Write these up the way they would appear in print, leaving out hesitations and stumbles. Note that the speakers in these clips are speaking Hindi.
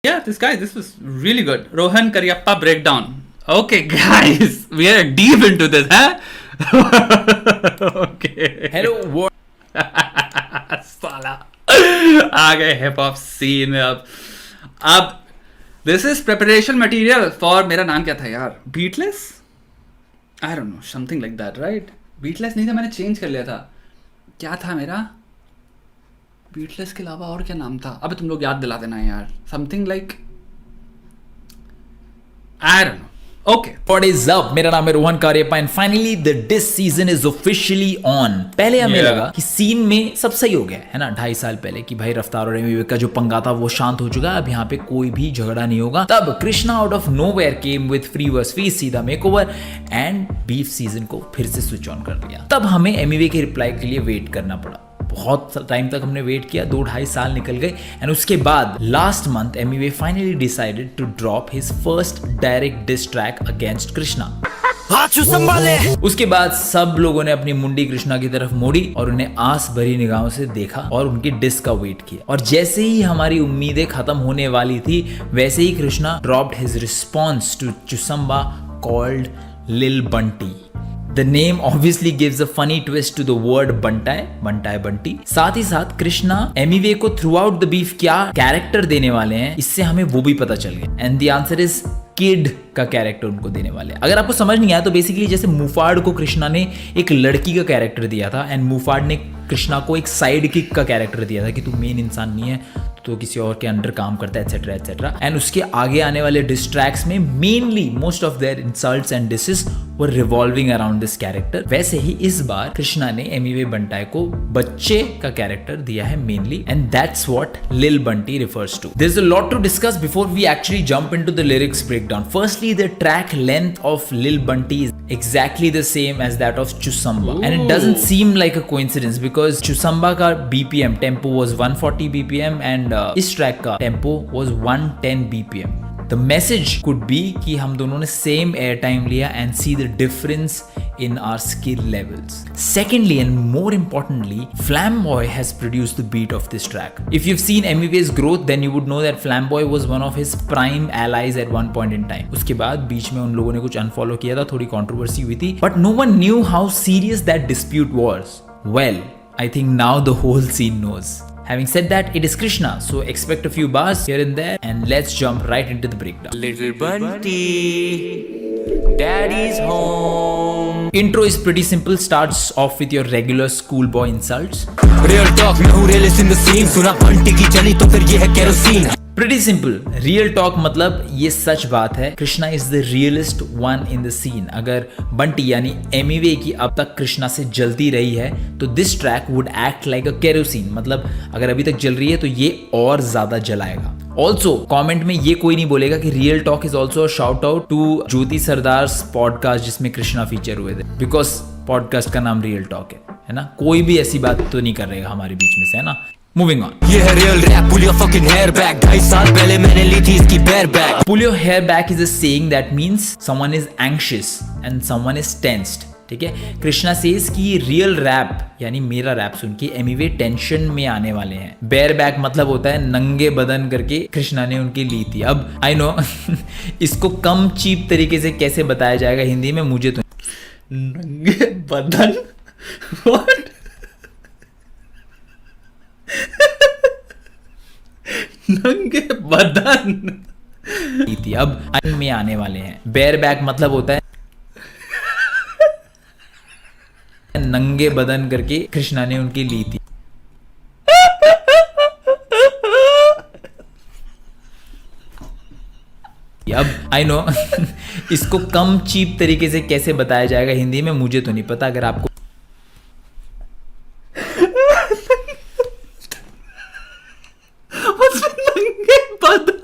Yeah, this was really good. Rohan Karyappa breakdown. Okay, guys, we are deep into this, huh? Okay. Hello world. साला आ गए हिप हॉप सीन में अब this is preparation material for, मेरा नाम क्या था यार, Beatles, I don't no, something like that, right? Beatles नहीं था, मैंने चेंज कर लिया था। क्या था मेरा? बीटलेस के अलावा और क्या नाम था? अबे तुम लोग याद दिला देना यार। Something like, I don't know. Okay, What is up? मेरा नाम है Rohan Kariappa and finally the diss season is officially on. पहले हमें लगा कि सीन में सब सही हो गया है ना, 2.5 साल पहले, कि भाई रफ्तार और एमी का जो पंगा था वो शांत हो चुका है, अब यहाँ पे कोई भी झगड़ा नहीं होगा। तब Krishna out of nowhere came with free verse free, सीधा मेकओवर एंड बीफ सीजन को फिर से स्विच ऑन कर दिया। तब हमें एमी के रिप्लाई के लिए वेट करना पड़ा। बहुत टाइम तक हमने वेट किया, 2-2.5 साल निकल गए एंड उसके बाद last month Emi finally decided to drop his first direct diss track against Krishna. उसके बाद सब लोगों ने अपनी मुंडी कृष्णा की तरफ मोड़ी और उन्हें आस भरी निगाहों से देखा और उनकी डिस का वेट किया। और जैसे ही हमारी उम्मीदें खत्म होने वाली थी, वैसे ही Krishna dropped his response to Chusamba called lil Bunty. The name obviously gives a funny twist to the word Bunty. साथ ही साथ कृष्णा एमीवे को थ्रू आउट द बीफ क्या कैरेक्टर देने वाले हैं, इससे हमें वो भी पता चल गया। And the answer is kid का कैरेक्टर उनको देने वाले हैं। अगर आपको समझ नहीं आया तो बेसिकली जैसे मुफाड को कृष्णा ने एक लड़की का कैरेक्टर दिया था एंड मुफाड ने कृष्णा को एक साइड किक का कैरेक्टर दिया था कि तू मेन इंसान नहीं है, तो किसी और के अंडर काम करता है, एटसेट्रा एटसेट्रा। एंड उसके आगे आने वाले डिस्ट्रैक्ट्स में mainly most of their insults and dishes were revolving around this character. वैसे ही इस बार कृष्णा ने एमीवे बंटाई को बच्चे का कैरेक्टर दिया है mainly, and that's what lil Bunty refers to. There is a lot to discuss before we actually jump into the lyrics breakdown. Firstly the track length of lil Bunty is exactly the same as that of Chusamba. And it doesn't seem like a coincidence because Chusamba का BPM tempo was 140 BPM and इस track का tempo was 110 BPM. The message could be कि हम दोनों ने same airtime लिया and see the difference in our skill levels. Secondly and more importantly, Flamboy has produced the beat of this track. If you've seen MEV's growth, then you would know that Flamboy was one of his prime allies at one point in time. उसके बाद बीच में उन लोगों ने कुछ unfollow किया था, थोड़ी controversy हुई थी, but no one knew how serious that dispute was. Well, I think now the whole scene knows. Having said that, it is Krishna, so expect a few bars here and there, and let's jump right into the breakdown. Little Bunty, Daddy's home. Intro is pretty simple, starts off with your regular schoolboy insults. Real talk, मैं हूँ realist in the scene. सुना बंटी की चली तो फिर ये है kerosene. Pretty simple. Real talk मतलब ये सच बात है। Krishna is the realest one in the scene. अगर बंटी यानी एमीवे की अब तक कृष्णा से जलती रही है तो this track would act like a kerosene, मतलब अगर अभी तक जल रही है तो ये और ज्यादा जलाएगा। ऑल्सो कमेंट में ये कोई नहीं बोलेगा कि real talk is also shout out to Jyoti Sardar podcast जिसमें कृष्णा फीचर हुए थे, बिकॉज पॉडकास्ट का नाम रियल टॉक है ना। कोई भी ऐसी बात तो नहीं कर रहेगा हमारे बीच में से, है ना। Moving on. ये है real rap, pull your fucking hair back. 2.5 साल पहले मैंने ली थी इसकी bare back. Pull your hair back is a saying that means someone is anxious and someone is tensed. ठीक है, कृष्णा सेज कि रियल रैप यानी मेरा रैप सुन के एमीवे टेंशन में आने वाले हैं। बेयर बैक मतलब होता है नंगे बदन करके कृष्णा ने उनकी ली थी। अब आई नो इसको कम चीप तरीके से कैसे बताया जाएगा हिंदी में, मुझे तो नंगे बदन व्हाट नंगे बदन ली थी, अब में आने वाले हैं। बेयर बैक मतलब होता है नंगे बदन करके कृष्णा ने उनकी ली थी। अब आई नो इसको कम चीप तरीके से कैसे बताया जाएगा हिंदी में, मुझे तो नहीं पता। अगर आपको नंगे बदन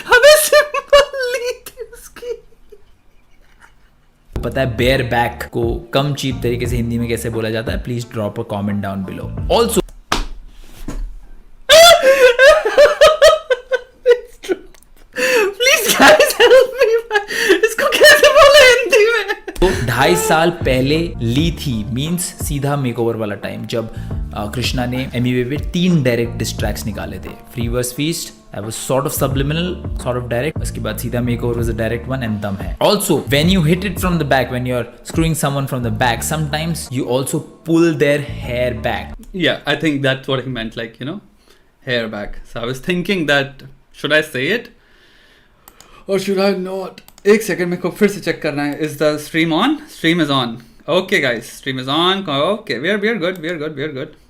हमें सिंपल ली थी उसकी, पता है बेयर बैक को कम चीप तरीके से हिंदी में कैसे बोला जाता है, please drop a comment down below. Also please guys help me, इसको कैसे बोले हिंदी में। तो 2.5 साल पहले ली थी मींस सीधा मेकओवर वाला टाइम, जब कृष्णा ने एमीवे पे 3 डायरेक्ट डिस्ट्रैक्ट्स निकाले थे, free verse feast That was sort of subliminal, sort of direct. उसके बाद सीधा makeover was a direct one and दम है. Also, when you hit it from the back, when you're screwing someone from the back, sometimes you also pull their hair back. Yeah, I think that's what he meant, like, you know, hair back. So I was thinking that, should I say it? Or should I not? एक सेकंड मेरे को फिर से चेक करना है. Is the stream on? Stream is on. Okay guys, stream is on. Okay, we are good. We are good.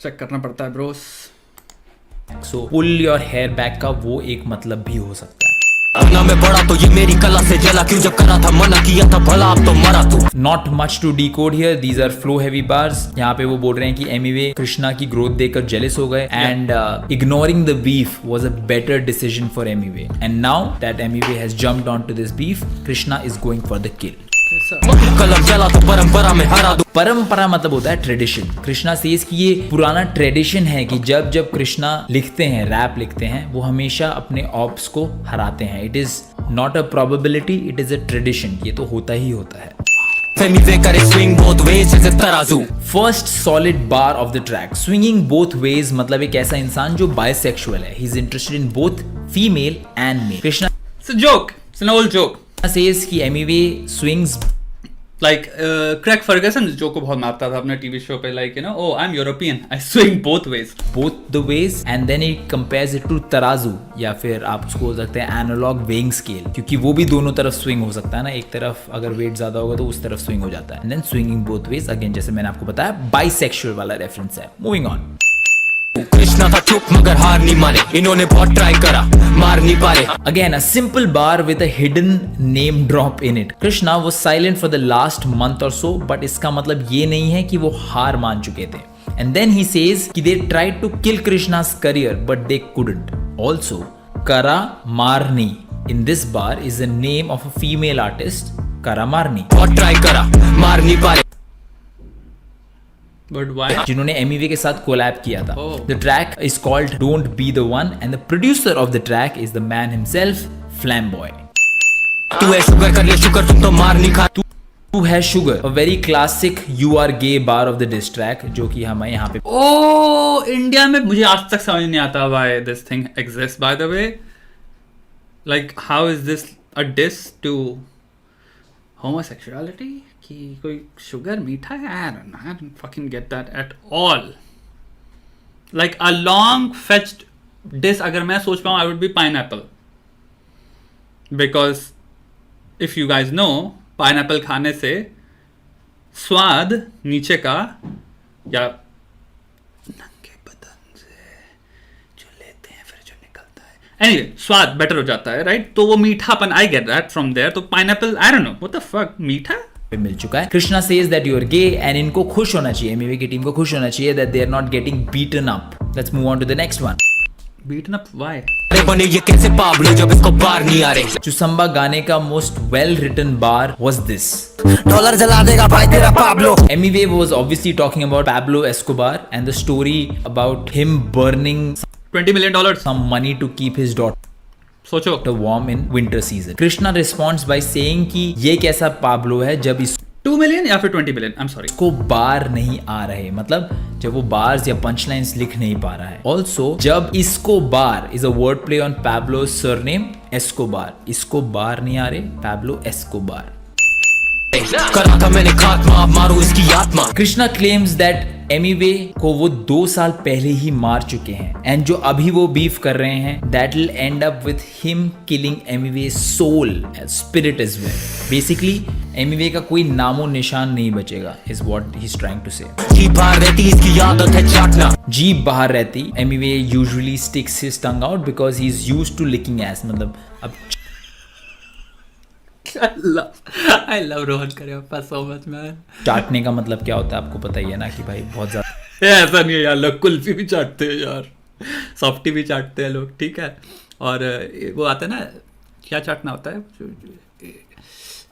Check करना पड़ता है bros. So pull your hair back का वो एक मतलब भी हो सकता है. ना मैं बड़ा तो ये मेरी कला से जला क्यों जब करा था मना किया था भला अब तो मरा तू. Not much to decode here. These are flow heavy bars. यहाँ पे वो बोल रहे हैं कि एमिवे कृष्णा की ग्रोथ देखकर जेलस हो गए and ignoring the beef was a better decision for Emiway. And now that Emiway has jumped onto this beef, Krishna is going for the kill. कलम चला तो परंपरा में हरा दो. परंपरा मतलब होता है ट्रेडिशन. कृष्णा सेज कि ये पुराना ट्रेडिशन है कि जब जब कृष्णा लिखते हैं, रैप लिखते हैं, वो हमेशा अपने ऑप्स को हराते हैं. It is not a probability, it is a tradition. ये तो होता ही होता है. एमिवे करे स्विंग बोथ वेज जैसे तराजू. First solid bar of the track. Swinging both ways मतलब एक ऐसा इंसान जो बाइसेक्सुअल है. He is interested in both female and male. Krishna It's a joke. It's an old joke. says कि Emiway swings Like Craig Ferguson जो को बहुत मारता था अपने टीवी शो पे, like, you know, oh I'm European, I swing both ways. both the ways and then he compares it to तराजू, या फिर आप उसको बोल सकते हैं एनालॉग वेइंग स्केल, क्योंकि वो भी दोनों तरफ स्विंग हो सकता है ना. एक तरफ अगर वेट ज्यादा होगा तो उस तरफ स्विंग हो जाता है. And then swinging both ways, again जैसे मैंने आपको बताया बाइसेक्सुअल वाला रेफरेंस है. Moving on. कृष्णा था चुप मगर हार नहीं माने. इन्होंने बहुत ट्राई करा मार नहीं पाए. Again, a simple bar with a hidden name drop in it. Krishna was silent for the last month or so, but इसका मतलब ये नहीं है कि वो हार मान चुके थे. And then he says कि they tried to kill Krishna's career, but they couldn't. Also, Kara Marni in this bar is the name of a female artist, Kara Marni. बहुत ट्राई करा मार नहीं पाए. But why? जिन्होंने एमिवे के साथ कोलैब किया था. Oh. The track is called Don't Be the One and the producer of the track is the man himself, Flamboy. तू है शुगर कर ले शुगर तुम तो मार नहीं खा. Who has sugar? A very classic "You are gay" bar of the diss track, जो कि हमें यहाँ पे Oh, इंडिया में मुझे आज तक समझ नहीं आता why this thing exists. By the way, like how is this a diss to homosexuality? कि कोई शुगर मीठा है? I don't fucking get that at all. Like a long fetched diss अगर मैं सोच पाऊँ, I would be pineapple. Because if you guys know, pineapple खाने से स्वाद नीचे का या नंगे बदन से जो लेते हैं फिर जो निकलता है, anyway, स्वाद बेटर हो जाता है, right? तो वो मीठापन, I get that from there. तो pineapple, I don't know, what the fuck, मीठा पे मिल चुका है. Krishna says that you are gay and इनको खुश होना चाहिए, एमिवे की टीम को खुश होना चाहिए that they are not getting beaten up. Let's move on to the next one. beaten up, why? अरे बने ये कैसे पाब्लो जब इसको बार नहीं आ रहे. चुसंबा गाने का most well written bar was this. Dollar जला देगा भाई तेरा Pablo. Emiway was obviously talking about Pablo Escobar and the story about him burning $20 million. some money to keep his daughter सोचो. warm in winter season. Krishna responds by saying कि ये कैसा पाब्लो है जब 2 million या फिर 20 million, I'm sorry. इसको बार नहीं आ रहे, मतलब जब वो बार्स या पंच लाइन्स लिख नहीं पा रहा है. ऑल्सो जब इसको bar is a word play on Pablo's surname Escobar. इसको बार नहीं आ रहे, Pablo Escobar. करा था मैंने खात्मा अब मारो इसकी आत्मा. कृष्णा क्लेम्स दैट एमिवे को वो 2 साल पहले ही मार चुके हैं एंड जो अभी वो बीफ कर रहे हैं that will end up with him killing Emiway soul spirit as well. Basically Emiway का कोई नामो निशान नहीं बचेगा is what he is trying to say. जीभ बाहर रहती इसकी आदत है चाटना. जीभ बाहर रहती. Emiway usually sticks his tongue out because he is used to licking ass. मतलब अब I love Rohan Karyappa so much, man. चाटने का मतलब क्या होता है आपको पता ही है ना कि भाई बहुत ज्यादा. ऐसा नहीं है यार, लोग कुल्फी भी चाटते हैं यार, सॉफ्टी भी चाटते हैं लोग, ठीक है. और वो आता है ना, क्या चाटना होता है,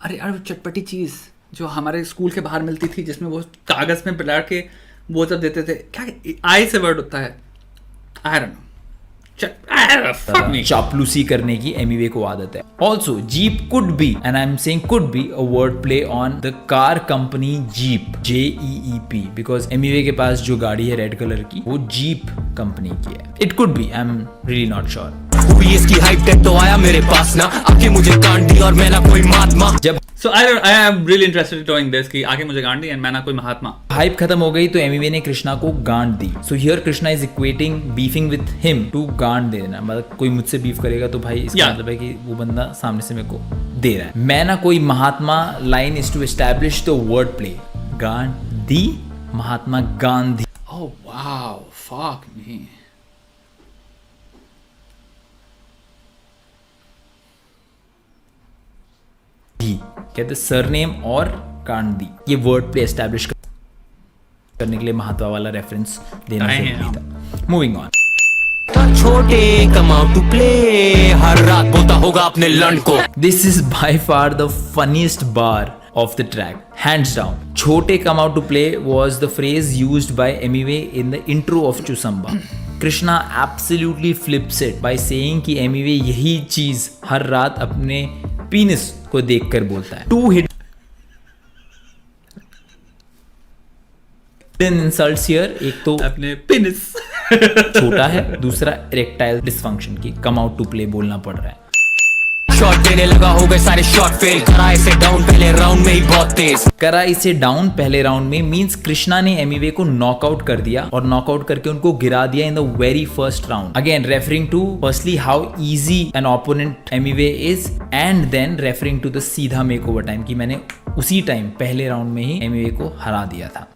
अरे यार चटपटी चीज़ जो हमारे स्कूल के बाहर मिलती थी जिसमें वो कागज़ में पिला के वो सब देते थे, क्या आई से वर्ड होता है, आई डोंट नो. fuck me. चापलूसी करने की एमिवे को आदत है. Also jeep could be, and I am saying could be, a word play on the car company jeep, JEEP, because Emiway के पास जो गाड़ी है रेड कलर की वो जीप कंपनी की है. It could be, I am really not sure. हुई इसकी हाइप टेक तो आया मेरे पास ना, आके मुझे कांड दी और मैं ना कोई महात्मा. जब So I am really interested in knowing this कि आगे मुझे गांड दी एंड मैं ना कोई महात्मा. हाइप खत्म हो गई तो एमिवे ने कृष्णा को गांड दी. So here Krishna is equating beefing with him to गांड दे देना. मतलब कोई मुझसे बीफ करेगा तो भाई इसका मतलब है कि वो बंदा सामने से मेरे को दे रहा है. मैं ना कोई Mahatma line is to establish the wordplay. Gandhi, Mahatma Gandhi. Oh wow, fuck me. कहते सरनेम और गांधी, ये वर्ड प्ले एस्टैब्लिश करने के लिए महात्मा वाला रेफरेंस देना जरूरी था. Moving on. छोटे कम आउट टू प्ले, हर रात बोलता होगा अपने लंड को. This is by far the funniest bar of the track, hands down. Chote come out to play was the phrase used by Emiwe in the intro of Chusamba. Krishna absolutely flips it by saying कि Emiwe यही चीज हर रात अपने पीनिस को देखकर बोलता है. Two hidden insults here. एक तो अपने पेनिस छोटा है, दूसरा erectile dysfunction की come out to play बोलना पड़ रहा है. शॉट देने लगा हो गए सारे शॉट फेल, करा इसे डाउन पहले राउंड में ही बहुत तेज. करा इसे डाउन पहले राउंड में मींस कृष्णा ने एमिवे को नॉकआउट कर दिया और नॉकआउट करके उनको गिरा दिया in the very first round. Again referring to firstly how easy an opponent Emiway is, and then referring to the सीधा मेकओवर टाइम कि मैंने उसी टाइम पहले राउंड में ही एमिवे को हरा दिया था.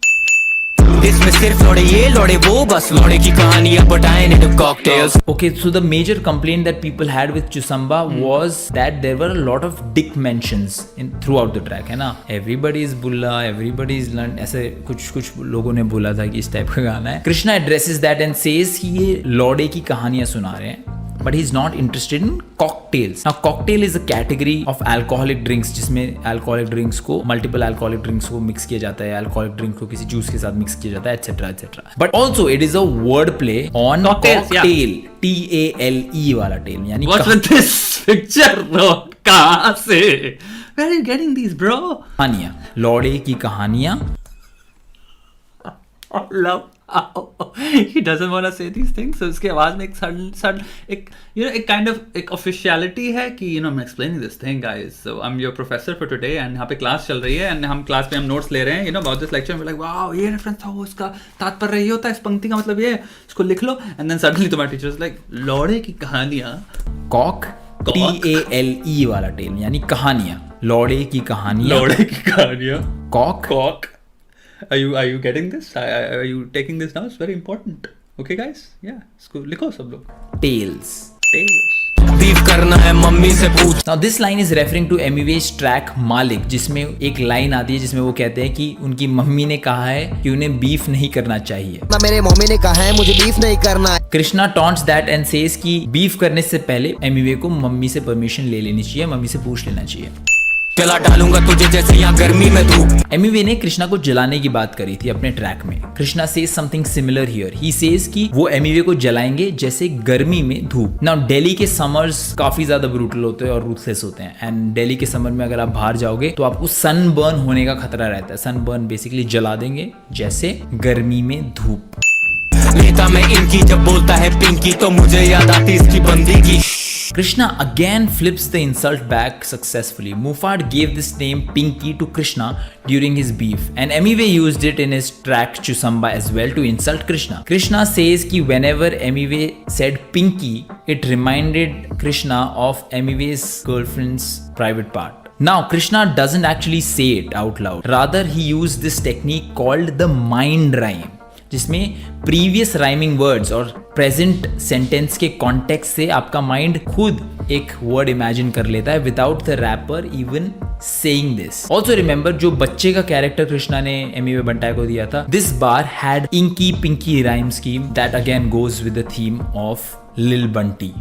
इसमें सिर्फ लौड़े ये लौड़े वो, बस लौड़े की कहानियां बताएं into cocktails. Okay, so the major complaint that people had with Chusamba was that there were a lot of dick mentions throughout the track, है ना. Everybody is bulla, everybody is lunt, ऐसे कुछ लोगों ने बोला था कि इस टाइप का गाना है. Krishna addresses that and says कि ये लौड़े की कहानियां सुना रहे हैं, but he's not interested in cocktails. Now cocktail is a category of alcoholic drinks जिसमें alcoholic drinks को multiple alcoholic drinks को mix किया जाता है, alcoholic drink को किसी juice के साथ mix किया जाता है, etc. But also it is a word play on Cocktails, cocktail, TALE वाला tail, यानी What's with this picture bro? कहाँ से? Where are you getting these bro? कहानियां, लौड़े की कहानियां. Love. He doesn't want to say these things. So उसके आवाज में एक sudden एक you know एक kind of एक officiality है कि you know I'm explaining this thing guys. So I'm your professor for today and यहाँ पे क्लास चल रही है and हम क्लास पे हम नोट्स ले रहे हैं you know about this lecture and we're like wow ये रेफरेंस था वो इसका तात्पर्य ये होता है इस पंक्ति का मतलब ये इसको लिख लो and then suddenly तुम्हारा टीचर is like लौड़े की कहानियाँ. कॉक, TALE वाला टेल यानी कहानियां, लौड़े की कहानियां. लौड़े की कहानियाँ. Kock. Cock. Are you getting this? Are you taking this now? It's very important. Okay, guys? Yeah. इसको लिखो सब लोग. Tails. Tails. बीफ करना है मम्मी से पूछ. Now this line is referring to Emiwe's track मालिक, जिसमें एक लाइन आती है जिसमें वो कहते हैं कि उनकी मम्मी ने कहा है कि उन्हें बीफ नहीं करना चाहिए. ना मेरे मम्मी ने कहा है मुझे बीफ नहीं करना है. Krishna taunts that and says कि बीफ करने से पहले एमिवे को मम्मी से परमिशन ले लेनी चाहिए, मम्मी से पूछ लेना चाहिए. चला डालूंगा तुझे जैसे यहाँ गर्मी में धूप. एमिवे ने कृष्णा को जलाने की बात करी थी अपने ट्रैक में. Krishna says something similar here. He says कि वो एमिवे को जलाएंगे जैसे गर्मी में धूप. नाउ दिल्ली के समर्स काफी ज्यादा ब्रूटल होते हैं और रूथलेस होते हैं, एंड दिल्ली के समर में अगर आप बाहर जाओगे तो आपको सनबर्न होने का खतरा रहता है. सनबर्न बेसिकली जला देंगे जैसे गर्मी में धूप. लेता मैं इनकी जब बोलता है पिंकी तो मुझे याद आती इसकी बंदी की. Krishna again flips the insult back successfully. Mufad gave this name Pinky to Krishna during his beef, and Emiwe used it in his track Chusamba as well to insult Krishna. Krishna says कि whenever Emiwe said Pinky, it reminded Krishna of Emiwe's girlfriend's private part. Now Krishna doesn't actually say it out loud. Rather, he used this technique called the mind rhyme, जिसमें प्रीवियस राइमिंग वर्ड्स और प्रेजेंट सेंटेंस के कॉन्टेक्स्ट से आपका माइंड खुद एक वर्ड इमेजिन कर लेता है without the rapper even saying this. Also remember जो बच्चे का कैरेक्टर कृष्णा ने एमिवे बंटाई को दिया था, this bar had inky pinky rhyme scheme that again goes with the theme of lil Bunty.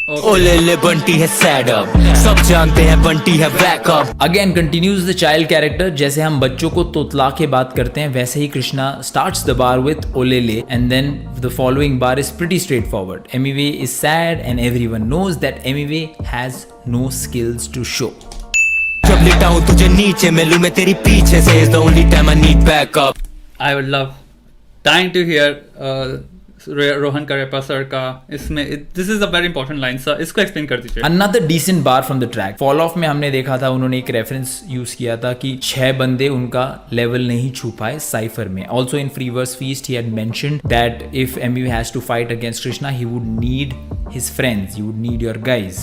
ओ ले ले बंटी है सैड अप, सब जानते हैं बंटी है backup. Again continues the child character, जैसे हम बच्चों को तोतला के बात करते हैं वैसे ही Krishna starts the bar with ओलेले and then the following bar is pretty straightforward. Emiway is sad and everyone knows that Emiway has no skills to show. जब लिटाऊं तुझे नीचे मिलूं मैं तेरी पीछे से, is the only time I need backup। I would love dying to hear Rohan Kareppa sir का इसमें, this is a very important line sir, इसको एक्सप्लेन कर दीजिए। Another decent bar from the track। Fall off में हमने देखा था उन्होंने एक रेफरेंस यूज किया था कि 6 बंदे उनका लेवल नहीं छू पाए साइफर में। Also in free verse feast he had mentioned that if एमयू has to fight against Krishna he would need his friends, he would need your guys.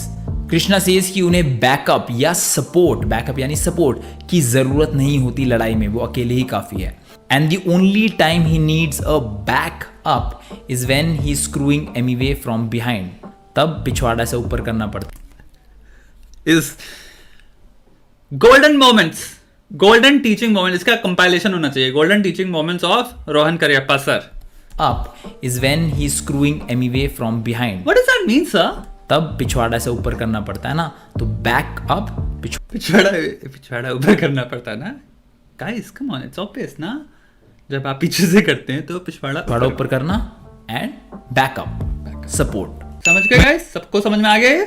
Krishna says कि उन्हें बैकअप या सपोर्ट, बैकअप यानी सपोर्ट की जरूरत नहीं होती लड़ाई में, वो अकेले ही काफी है। And the only time he needs a backup is when he's screwing Emiwe from behind। तब पिछवाड़ा से ऊपर करना पड़ता। Is golden moments, golden teaching moment, इसका कंपाइलेशन होना चाहिए, golden teaching moments of Rohan Cariappa sir. Up is when he's screwing Emiwe from behind। What does that mean sir? तब पिछवाड़ा से ऊपर करना पड़ता है ना, तो बैक अप पिछवाड़ा ऊपर करना पड़ता है ना। Guys come on, it's obvious ना, जब आप पीछे से करते हैं तो पिछवाड़ा ऊपर करना एंड बैकअप सपोर्ट। समझ गए गाइस? सबको समझ में आ गया?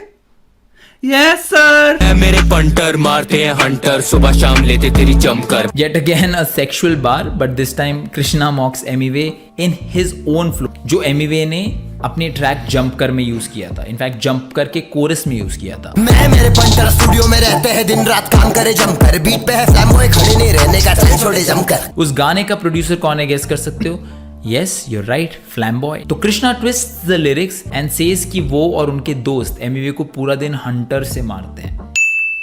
Yes sir. मेरे पंटर मारते हैं हंटर, सुबह शाम लेते तेरी जमकर। Yet again a sexual bar, but this time Krishna mocks Emiwe in his own flow, जो Emiwe ने अपने ट्रैक जंप कर में यूज किया था, इनफैक्ट जंप करके कोरस में यूज किया था। मैं मेरे पंटर स्टूडियो में रहते हैं, दिन रात काम करे जमकर, बीट पे है फ्लैमोए, खड़े नहीं रहने का चल छोड़े जमकर। उस गाने का प्रोड्यूसर कौन है, गेस कर सकते हो? Yes, you're right, Flamboy। तो Krishna twist the lyrics and says कि वो और उनके दोस्त एमिवे को पूरा दिन हंटर से मारते हैं।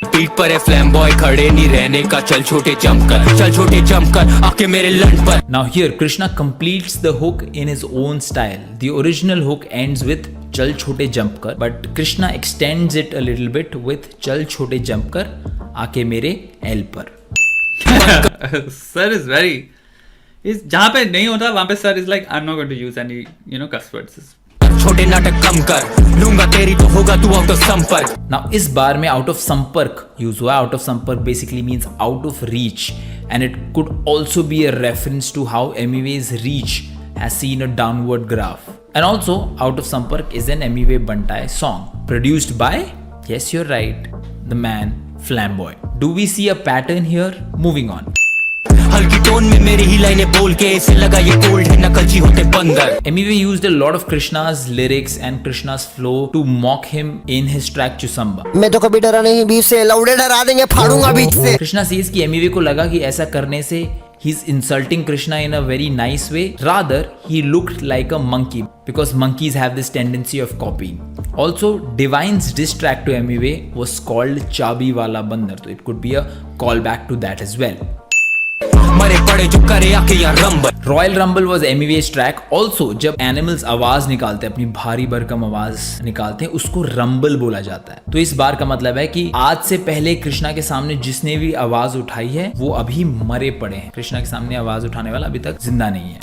पीठ पर है फ्लैम बॉय, खड़े नहीं रहने का, चल छोटे जमकर, चल छोटे जमकर, आके मेरे लंड पर। Now here Krishna completes the hook in his own style। The original hook ends with चल छोटे जंप कर, but Krishna extends it a little bit with चल छोटे जंप कर, आके मेरे एल पर। सर इज वेरी, इस जहां पे नहीं होता वहां पे sir is like I am not going to use any cuss words. छोटे नाटक कम कर, लूंगा तेरी तो होगा तू आउट ऑफ संपर्क। Now इस बार में आउट ऑफ संपर्क यूज हुआ। आउट ऑफ संपर्क basically means out of reach and it could also be a reference to how Emiwe's reach has seen a downward graph। And also out of संपर्क is an Emiwe Bantai song produced by, yes you're right, the man Flamboy। Do we see a pattern here? Moving on। हल्की टोन में मेरी ही लाइनें बोल के इसे लगा ये गोल्ड है, नकलची होते बंदर। Emiwe used a lot of Krishna's lyrics and Krishna's flow to mock him in his track Chusamba। मैं तो कभी डरा नहीं बीफ से, लौड़े डरा देंगे फाड़ूंगा बीच से। Krishna says कि Emiwe को लगा कि ऐसा करने से he's insulting Krishna in a very nice way। Rather, he looked like a monkey because monkeys have this tendency of copying। Also, Divine's diss track to Emiwe was called Chabi Wala Bandar, so it could be a callback to that as well। मरे पड़े जो करे आके यहाँ rumble. Royal rumble was Emiwe's track. Also जब एनिमल्स आवाज निकालते हैं, अपनी भारी भरकम आवाज निकालते हैं, उसको रंबल बोला जाता है। तो इस बार का मतलब है कि आज से पहले कृष्णा के सामने जिसने भी आवाज उठाई है वो अभी मरे पड़े हैं। कृष्णा के सामने आवाज उठाने वाला अभी तक जिंदा नहीं है।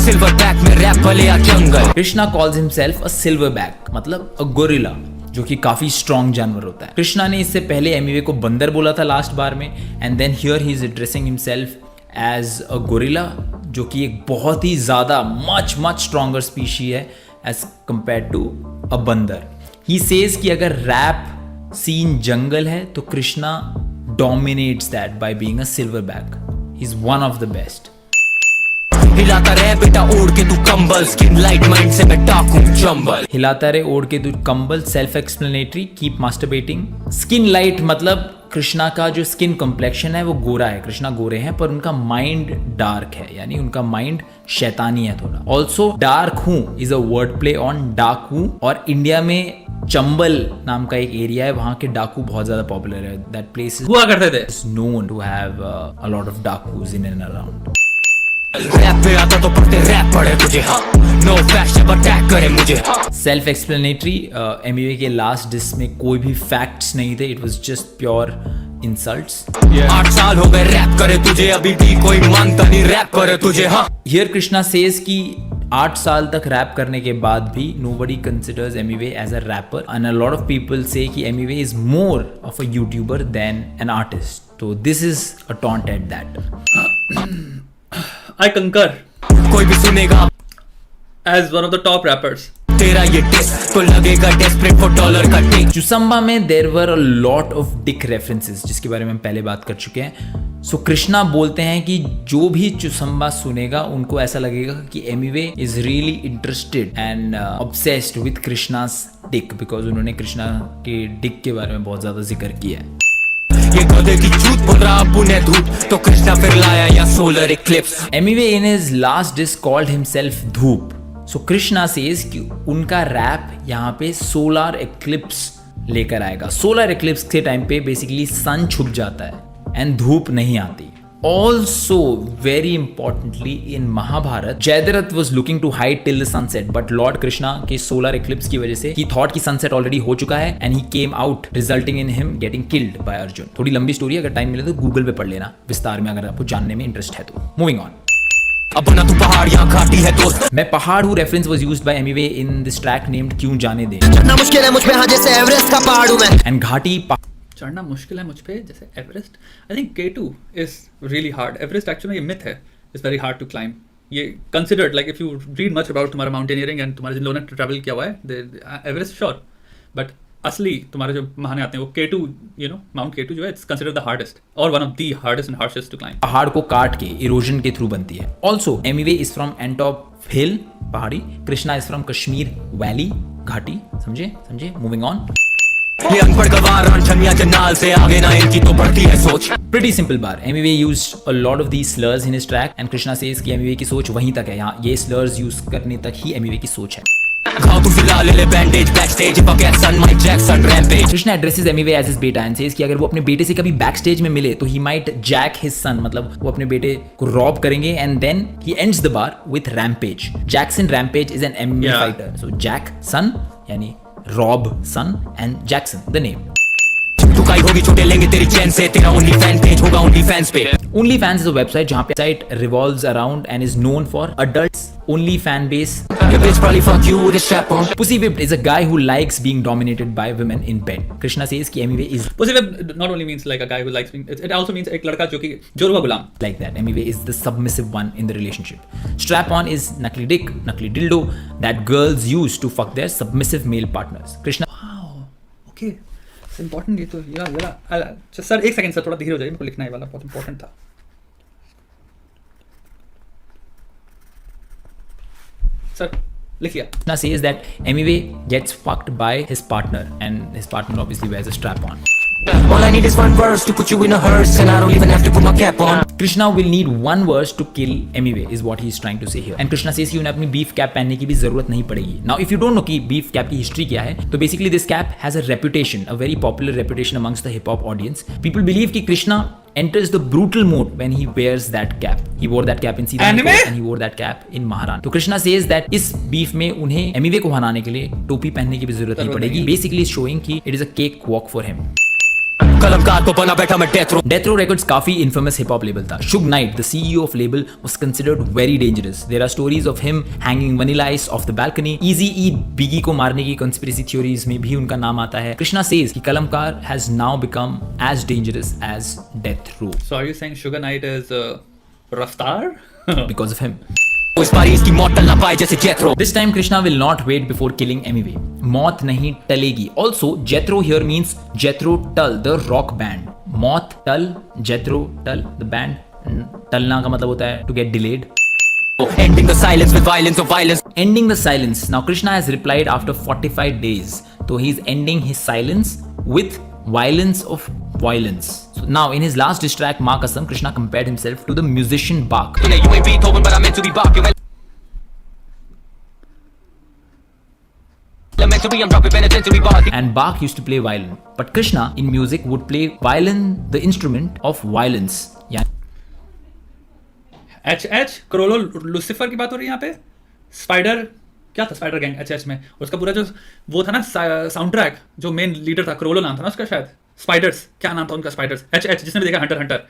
सिल्वर बैक में रैप वाले या जंगल। Krishna calls himself a silverback, मतलब अ गोरिल्ला, जो कि काफी स्ट्रॉन्ग जानवर होता है। कृष्णा ने इससे पहले Emiwe को बंदर बोला था लास्ट बार में, and then here he is addressing himself as a gorilla, जो कि एक बहुत ही ज्यादा मच स्ट्रॉन्गर स्पीशी है एज कंपेयर टू अ बंदर। ही सेज कि अगर रैप सीन जंगल है तो Krishna dominates that by being a silver back. He is one of the best. हिलाता रहे बेटा ओढ़ के तू कंबल, स्किन लाइट माइंड से मैं डाकू चंबल। हिलाता रहे ओढ़ के तू कंबल, self explanatory, keep masturbating. Skin light मतलब कृष्णा का जो स्किन कॉम्प्लेक्शन है वो गोरा है, कृष्णा गोरे हैं, पर उनका माइंड डार्क है, यानी उनका माइंड शैतानी है थोड़ा। ऑल्सो डार्क हूँ is a word play on डाक हूँ, और इंडिया में चंबल नाम का एक एरिया है, वहां के डाकू बहुत ज्यादा पॉपुलर है। दैट प्लेस हुआ करते थे, is known to have a lot of डाकूज इन एंड अराउंड। रैप पे आता तो पढ़ते रैप पढ़े तुझे, हाँ नो फैक्ट जब अटैक करे मुझे, हाँ। Self explanatory. Emiwe के लास्ट डिस में कोई भी फैक्ट्स नहीं थे, it was just pure insults. 8 साल हो गए रैप करे तुझे, अभी भी कोई मानता नहीं रैप करे तुझे, हाँ। हियर कृष्णा सेज कि 8 साल तक रैप करने के बाद भी nobody considers Emiway as a rapper and a lot of people say कि Emiway is more of a YouTuber than an artist. So this is a taunt at that. I concur कोई भी सुनेगा as one of the top rappers. तेरा ये टेस्ट तो लगेगा डेस्परेट फॉर डॉलर का टिक। चुसम्बा में there were a lot of dick references जिसके बारे में हम पहले बात कर चुके हैं। सो कृष्णा बोलते हैं कि जो भी चुसम्बा सुनेगा उनको ऐसा लगेगा कि Emiway is really interested and obsessed with Krishna's Dick because उन्होंने कृष्णा के डिक के बारे में बहुत ज्यादा जिक्र किया है। ये गधे की झूठ बोल रहा अब्बू ने धूप तो कृष्णा फिर लाया या solar eclipse. Emiway in his last diss called himself धूप। सो कृष्णा सेज कि उनका रैप यहाँ पे सोलर एक्लिप्स लेकर आएगा। सोलर एक्लिप्स के टाइम पे बेसिकली सन छुप जाता है एंड धूप नहीं आती। Also, very importantly, in Mahabharat Jayadratha was looking to hide till the sunset, but Lord Krishna के solar eclipse की वजह से he thought कि sunset already हो चुका है and he came out, resulting in him getting killed by Arjun. थोड़ी लंबी स्टोरी है, अगर टाइम मिले तो गूगल पे पढ़ लेना विस्तार में अगर आपको जानने में इंटरेस्ट है तो। Moving on. अब ना तू पहाड़ यहाँ घाटी है दोस्त। मैं पहाड़ हूँ reference was used by Emiway in this track named क्यों जाने दे। चढ़ना मुश्किल है मुझ पे हाँ जैसे एवरेस्ट का पहाड़ हूँ मैं। And घाटी चढ़ना मुश्किल है मुझ पे जैसे Everest. I think K2 is really hard. Everest actually ये मिथ है, it's very hard to climb. ये considered like if you read much about तुम्हारा माउंटेनियरिंग एंड तुम्हारे जिन लोगों ने ट्रैवल किया हुआ है एवरेस्ट श्योर, बट असली तुम्हारे जो महाने आते हैं वो K2, you know mount K2 जो है इट्स कंसिडर्ड द हार्डेस्ट और one of the hardest and harshest to climb. पहाड़ को काट के इरोजन के थ्रू बनती है। Also Emiway is from Antop Hill पहाड़ी, Krishna is from Kashmir valley घाटी। समझे समझे। Moving on. ये अनपढ़ गवार छमिया जन्नाल से आगे ना इनकी तो बढ़ती है सोच। Pretty simple bar. Emiway used a lot of these slurs in his track and Krishna says कि एमिवे की सोच वहीं तक है। यहाँ ये slurs यूज करने तक ही एमिवे की सोच है। घाव तू फिलहाल ले bandage backstage if I get son Mike Jackson rampage. Krishna addresses Emiway as his बेटा एंड सेज कि अगर वो अपने बेटे से कभी बैक स्टेज में मिले तो he might Jack his son, मतलब वो अपने बेटे को रॉब करेंगे and then he ends the bar with Rampage. Jackson Rampage is an MMA fighter. So Jack son यानी rob son and Jackson the name. टुकाई होगी छोटे लेंगे तेरी चैन से तेरा ओनली फैन पेज होगा ओनली फैंस पे। OnlyFans is a website जहाँ पे site revolves around and is known for adults only fan base. Your bitch probably fuck you with a strap on. Pussy Whipped is a guy who likes being dominated by women in bed. Krishna says कि Emiway is Pussy whip not only means like a guy who likes being, it also means एक लड़का जो कि जोरुआ गुलाम। like that. Emiway is the submissive one in the relationship. Strap on is नकली dick, नकली dildo that girls use to fuck their submissive male partners. Krishna okay important ये तो यार सर एक सेकंड सर थोड़ा धीरे हो जाइए, मेरे को लिखना है वाला बहुत इंपॉर्टेंट था। सर लिखिए। says that Emiway gets fucked by his partner and his partner obviously wears a strap on. All I need is one verse to put you in a hearse and I don't even have to put my cap on. Krishna will need one verse to kill Emiway is what he is trying to say here. And Krishna says कि उन्हें अपनी बीफ कैप पहनने की भी जरूरत नहीं पड़ेगी. Now if you don't know कि बीफ कैप की हिस्ट्री क्या है, तो basically this cap has a reputation, a very popular reputation amongst the hip hop audience. People believe कि Krishna enters the brutal mode when he wears that cap. He wore that cap in Sita Anime? and he wore that cap in Maharan. तो Krishna says that इस बीफ में उन्हें एमिवे को हराने के लिए टोपी पहनने की भी जरूरत नहीं पड़ेगी. Basically showing कि it is a cake walk for him. कलमकार को बना बैठा मैं death row. Death Row Records काफी infamous hip hop label था. Suge Knight, the CEO of label, was considered very dangerous. There are stories of him hanging Vanilla Ice off the balcony. Eazy-E Biggie को मारने की conspiracy theories में भी उनका नाम आता है. Krishna says कि कलमकार has now become as dangerous as Death Row So are you saying Sugar Knight is Raftar? because of him. इस बारी इसकी मौत टलना पाए जैसे जेथरो। This time Krishna will not wait before killing Emiway. मौत नहीं टलेगी. Also Jethro here means Jethro Tull, the rock band. मौत टल, Jethro Tull, the band. टलना का मतलब होता है to get delayed. Ending the silence with violence of violence. Ending the silence. Now Krishna has replied after 45 days. So he's ending his silence with violence of violence. So now in his last diss track Ma Kasam, Krishna compared himself to the musician Bach. You ain't Beethoven but I'm meant to be Bach. Elementary, I'm dropping penitentiary bars. And Bach used to play violin. But Krishna in music would play violin, the instrument of violence. Yeah. HH क्रोलो लुसिफर की बात हो रही है यहाँ पे। स्पाइडर क्या था, स्पाइडर गैंग HH में उसका पूरा जो वो था ना साउंड ट्रैक, जो मेन लीडर था क्रोलो नाम था ना उसका, शायद स्पाइडर्स क्या नाम था उनका, स्पाइडर्स HH। जिसने भी देखा हंटर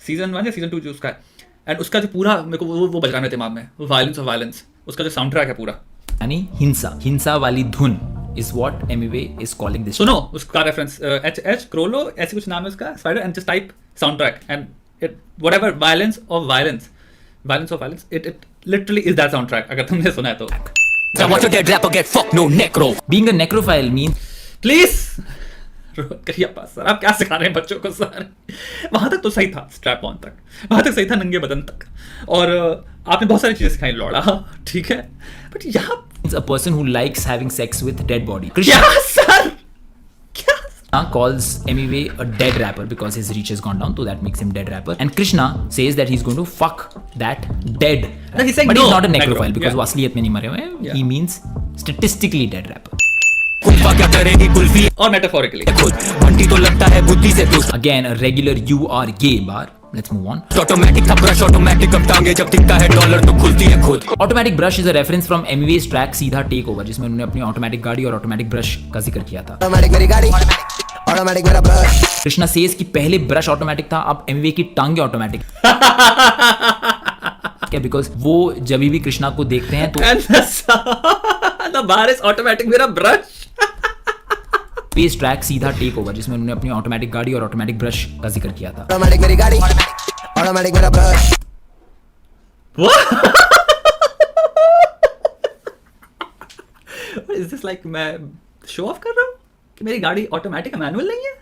सीजन 1 या सीजन 2 जो उसका है, एंड उसका जो पूरा मेरे को वो बज रहा है दिमाग में, वायलेंस ऑफ वायलेंस, उसका जो साउंड ट्रैक है पूरा, यानी हिंसा वाली धुन is what MV is calling this. सुनो उसका रेफरेंस एच क्रोलो ऐसे कुछ नाम है उसका, spider, and just type sound track and it whatever violence of violence it literally is that sound track, अगर तुमने सुना है तो। I watch a dead rapper get fucked, no necro. Being a necrophile means please Cariappa sir, आप क्या सिखा रहे हैं बच्चों को सर? वहां तक तो सही था, स्ट्रैप ऑन तक वहां तक सही था, नंगे बदन तक, और आपने बहुत सारी चीजें सिखाई लौड़ा, ठीक है, बट यहाँ a person who likes having sex with dead body. क्या सर, क्या calls Emiway a dead rapper because his reach has gone down, so that makes him dead rapper. And Krishna says that he's going to fuck that dead. No, he's saying but no, he's not a necro, necrophile because yeah. वो असलियत में नहीं मरे हुए हैं. Yeah. He means statistically dead rapper. Kulfa क्या करेगी कुल्फी और मेटाफोरिकली खुद बंटी तो लगता है बुद्धि से दुष्ट. Again, a regular you are gay bar. Let's move on. Automatic था ब्रश ऑटोमेटिक, अब टांगे जब दिखता है डॉलर तो खुलती है खुद. Automatic brush is a reference from Emiway's track सीधा टेक ओवर, जिसमें उन्होंने अपनी ऑटोमेटिक गाड़ी और ऑटोमेटिक ब्रश का जिक्र किया था. ऑटोमेटिक मेरी गाड़ी, ऑटोमेटिक मेरा ब्रश। कृष्णा सेज कि पहले ब्रश ऑटोमेटिक था, अब एमवे की टांगे ऑटोमेटिक क्या, बिकॉज वो जब भी कृष्णा को देखते हैं तो बारिश ऑटोमेटिक मेरा ब्रश। पेस ट्रैक सीधा टेक ओवर, जिसमें उन्होंने अपनी ऑटोमेटिक गाड़ी और ऑटोमेटिक ब्रश का जिक्र किया था. ऑटोमेटिक मेरी गाड़ी, ऑटोमेटिक मेरा ब्रश। Is this like मैं शो ऑफ कर रहा हूँ कि मेरी गाड़ी ऑटोमेटिक मैनुअल नहीं है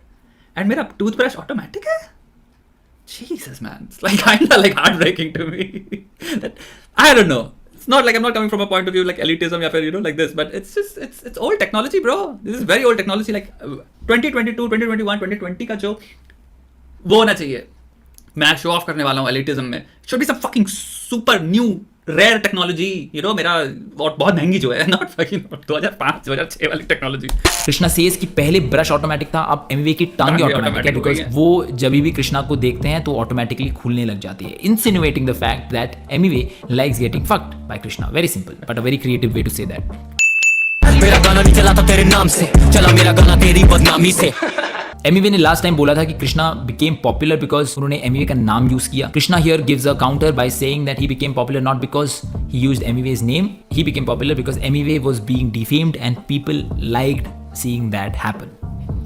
एंड मेरा टूथब्रश ऑटोमेटिक है? Jesus man, it's like kinda like heartbreaking to me. That I don't know. It's not like I'm not coming from a point of view like elitism या फिर like this, but it's just it's old technology, bro. This is very old technology. Like 2022, 2021, 2020 का जो वो होना चाहिए. मैं शो ऑफ करने वाला हूँ elitism में. Should be some fucking super new rare technology, you know, मेरा और बहुत महंगी जो है, not fucking 2005 2006 वाली टेक्नोलॉजी. कृष्णा सेज कि पहले ब्रश ऑटोमेटिक था, अब एमवे की टांगे ऑटोमेटिक है, बिकॉज वो जब भी कृष्णा को देखते हैं तो ऑटोमेटिकली खुलने लग जाती है, insinuating the fact that Emiway likes getting fucked by Krishna. Very simple but a very creative way to say that. मेरा गाना नहीं चला था तेरे नाम से, चला मेरा गाना तेरी बदनामी से. एमवे ने लास्ट टाइम बोला था कि कृष्णा बिकेम पॉपुलर बिकॉज उन्होंने एमवे का नाम यूज किया. Krishna here gives a counter by saying that he became popular not because he used Amway's name, he became popular because Amway was being defamed and people liked seeing that happen.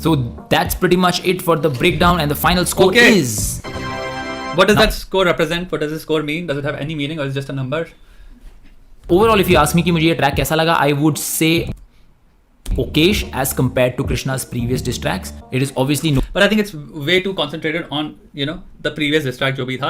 So that's pretty much it for the breakdown, and the final score is. What does that score represent? What does this score mean? Does it have any meaning or is it just a number? Overall, if you ask me कि मुझे ये track कैसा लगा, I would say okayish as compared to Krishna's previous diss tracks. It is obviously no. But I think it's way too concentrated on, you know, the previous diss track जो भी था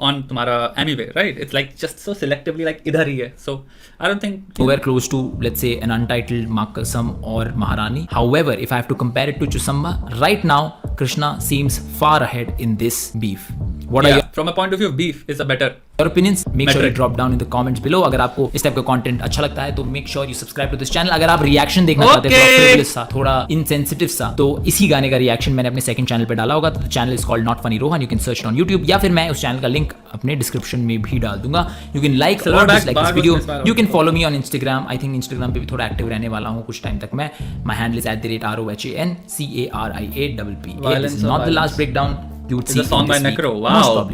on तुम्हारा Anyway, right? It's like just so selectively like इधर ही है. So I don't think nowhere close to, let's say, an untitled Makasam or Maharani. However, if I have to compare it to Chusamba, right now Krishna seems far ahead in this beef. What are your from a point of view of beef is a better opinions? Make sure you metric. drop down in the comments below. अगर आपको इस टाइप का कंटेंट अच्छा लगता है तो make sure you subscribe to this channel. अगर आप रिएक्शन देखना चाहते हैं थोड़ा frivolous सा, थोड़ा insensitive सा, तो इसी गाने का रिएक्शन मैंने अपने सेकंड चैनल पे डाला होगा. तो channel is called not funny Rohan. You can search on YouTube, या फिर मैं उस चैनल का लिंक अपने डिस्क्रिप्शन में भी डाल दूंगा. यू कैन लाइक और dislike this video. You can follow me on Instagram. I think Instagram पे भी थोड़ा एक्टिव रहने वाला हूँ कुछ टाइम तक मैं. My handle is @ROHANCARIAPP. It is not the last breakdown. You would see a song by this week. Necro. Wow.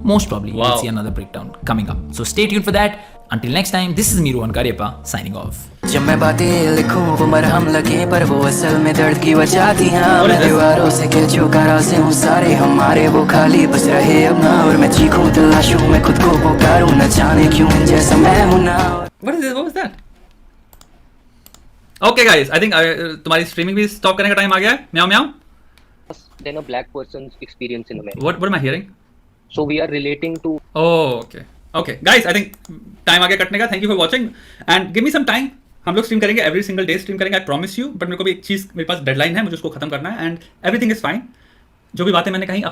Most probably you will see another breakdown coming up. So stay tuned for that. Until next time, this is me Rohan Karyappa signing off. जब मैं बातें लिखूं वो मरहम लगे, पर वो असल में दर्द की वजह थी. हाँ मैं दीवारों से खींचूं राज़े हूँ सारे हमारे, वो खाली बस रहे अब ना. और मैं चीखूं तलाशूं मैं खुद को पुकारूं, न जाने क्यों जैसा मैं हूँ ना. What is this? What was that? Okay guys, I think तुम्हारी स्ट्रीमिंग भी स्टॉप करने का टाइम आ गया है. म्याओ म्याओ. Than a black person's experience in America. What am I hearing? So we are relating to Oh, okay guys, I think time आ गया कटने का. Thank you for watching and give me some time. हम लोग स्ट्रीम करेंगे, एवरी सिंगल डे स्ट्रीम करेंगे, आई प्रॉमिस यू. बट मेरे को भी एक चीज़, मेरे पास डेडलाइन है, मुझे उसको खत्म करना है एंड एवरीथिंग इज फाइन. जो भी बातें मैंने कही